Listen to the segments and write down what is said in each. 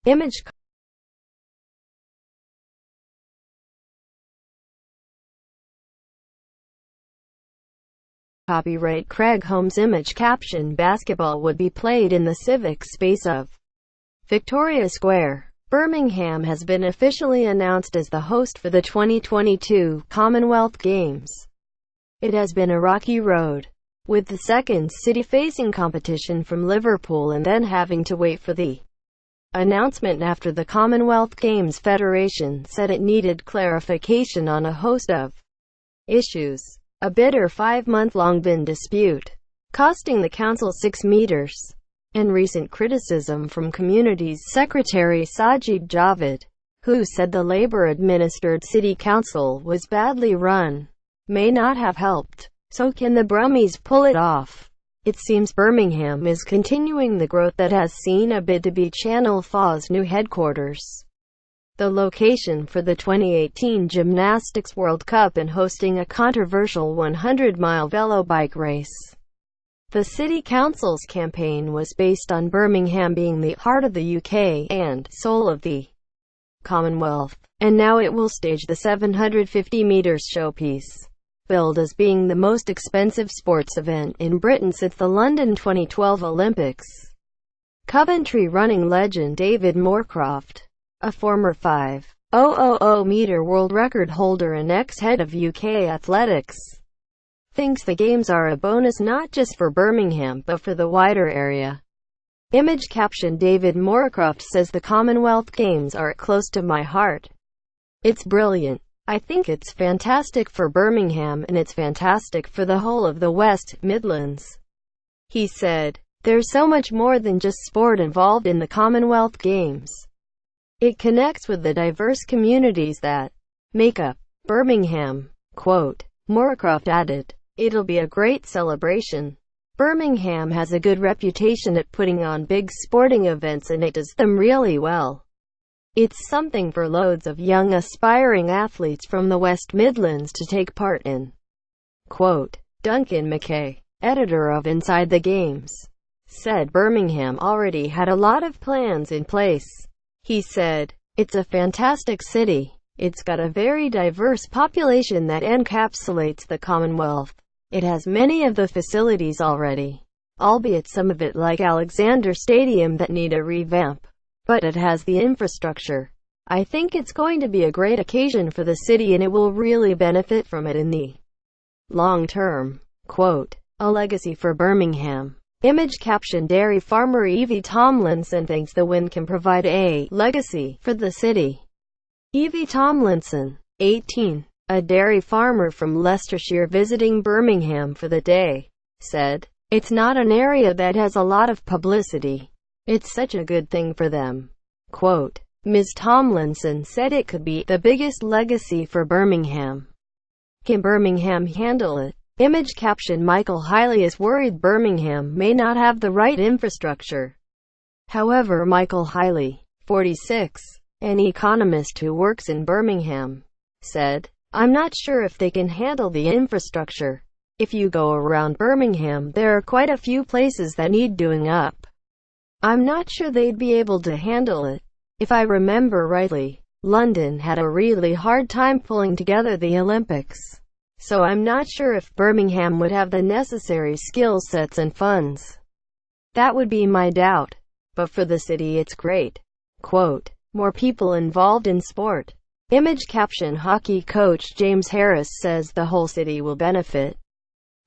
Image copyright Craig Holmes. Image caption: basketball would be played in the civic space of Victoria Square. Birmingham has been officially announced as the host for the 2022 Commonwealth Games. It has been a rocky road, with the second city facing competition from Liverpool and then having to wait for the announcement after the Commonwealth Games Federation said it needed clarification on a host of issues. A bitter 5-month-long bin dispute, costing the council $6 million, and recent criticism from Communities Secretary Sajid Javid, who said the Labour-administered city council was badly run, may not have helped. So can the Brummies pull it off? It seems Birmingham is continuing the growth that has seen a bid to be Channel 4's new headquarters, the location for the 2018 Gymnastics World Cup, and hosting a controversial 100-mile velobike race. The City Council's campaign was based on Birmingham being the heart of the UK and soul of the Commonwealth, and now it will stage the 750 metres showpiece, billed as being the most expensive sports event in Britain since the London 2012 Olympics. Coventry running legend David Moorcroft, a former 5,000-metre world record holder and ex-head of UK athletics, thinks the games are a bonus not just for Birmingham but for the wider area. Image caption: David Moorcroft says the Commonwealth Games are close to my heart. It's brilliant. I think it's fantastic for Birmingham and it's fantastic for the whole of the West Midlands. He said, "There's so much more than just sport involved in the Commonwealth Games. It connects with the diverse communities that make up Birmingham." Quote, Moorcroft added, "It'll be a great celebration. Birmingham has a good reputation at putting on big sporting events and it does them really well. It's something for loads of young aspiring athletes from the West Midlands to take part in." Quote, Duncan Mackay, editor of Inside the Games, said Birmingham already had a lot of plans in place. He said, "It's a fantastic city. It's got a very diverse population that encapsulates the Commonwealth. It has many of the facilities already, albeit some of it like Alexander Stadium that need a revamp. But it has the infrastructure. I think it's going to be a great occasion for the city and it will really benefit from it in the long term." Quote, a legacy for Birmingham. Image caption: dairy farmer Evie Tomlinson thinks the win can provide a legacy for the city. Evie Tomlinson, 18, a dairy farmer from Leicestershire visiting Birmingham for the day, said, "It's not an area that has a lot of publicity. It's such a good thing for them." Quote, Ms. Tomlinson said it could be the biggest legacy for Birmingham. Can Birmingham handle it? Image caption: Michael Hiley is worried Birmingham may not have the right infrastructure. However, Michael Hiley, 46, an economist who works in Birmingham, said, "I'm not sure if they can handle the infrastructure. If you go around Birmingham, there are quite a few places that need doing up. I'm not sure they'd be able to handle it. If I remember rightly, London had a really hard time pulling together the Olympics. So I'm not sure if Birmingham would have the necessary skill sets and funds. That would be my doubt. But for the city it's great." Quote, more people involved in sport. Image caption: hockey coach James Harris says the whole city will benefit.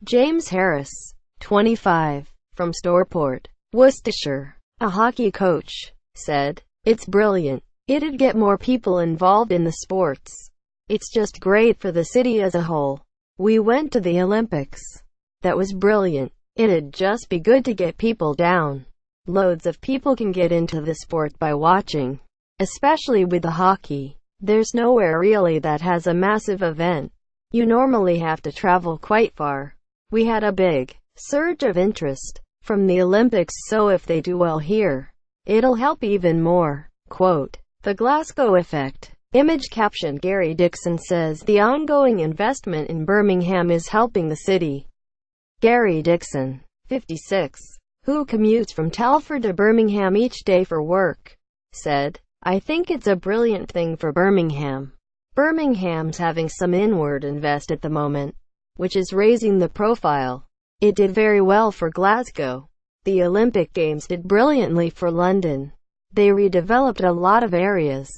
James Harris, 25, from Stourport, Worcestershire, a hockey coach, said, "It's brilliant. It'd get more people involved in the sports. It's just great for the city as a whole. We went to the Olympics. That was brilliant. It'd just be good to get people down. Loads of people can get into the sport by watching, especially with the hockey. There's nowhere really that has a massive event. You normally have to travel quite far. We had a big surge of interest from the Olympics, so if they do well here, it'll help even more." Quote, the Glasgow effect. Image caption: Gary Dixon says the ongoing investment in Birmingham is helping the city. Gary Dixon, 56, who commutes from Telford to Birmingham each day for work, said, "I think it's a brilliant thing for Birmingham. Birmingham's having some inward invest at the moment, which is raising the profile. It did very well for Glasgow. The Olympic Games did brilliantly for London. They redeveloped a lot of areas.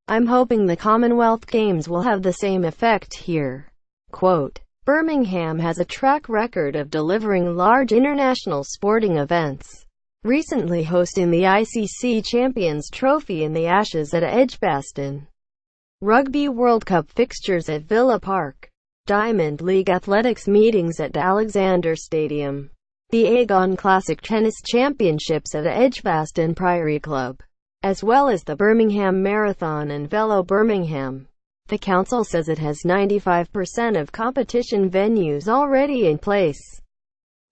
I'm hoping the Commonwealth Games will have the same effect here." Quote, Birmingham has a track record of delivering large international sporting events, recently hosting the ICC Champions Trophy in the Ashes at Edgbaston, Rugby World Cup fixtures at Villa Park, Diamond League athletics meetings at Alexander Stadium, the Aegon Classic Tennis Championships at Edgbaston Priory Club, as well as the Birmingham Marathon and Velo Birmingham. The council says it has 95% of competition venues already in place,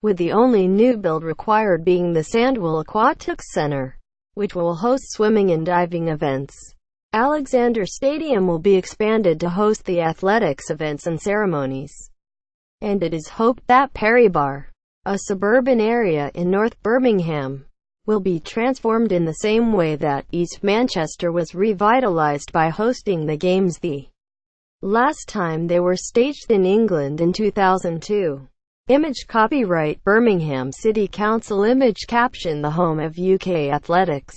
with the only new build required being the Sandwell Aquatics Centre, which will host swimming and diving events. Alexander Stadium will be expanded to host the athletics events and ceremonies, and it is hoped that Perry Bar, a suburban area in North Birmingham, will be transformed in the same way that East Manchester was revitalised by hosting the Games the last time they were staged in England in 2002. Image copyright Birmingham City Council. Image caption: the home of UK athletics.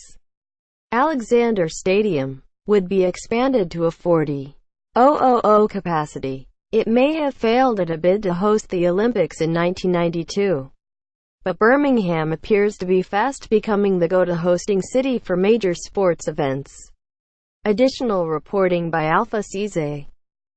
Alexander Stadium would be expanded to a 40,000 capacity. It may have failed at a bid to host the Olympics in 1992. But Birmingham appears to be fast becoming the go-to hosting city for major sports events. Additional reporting by Alpha Cesar.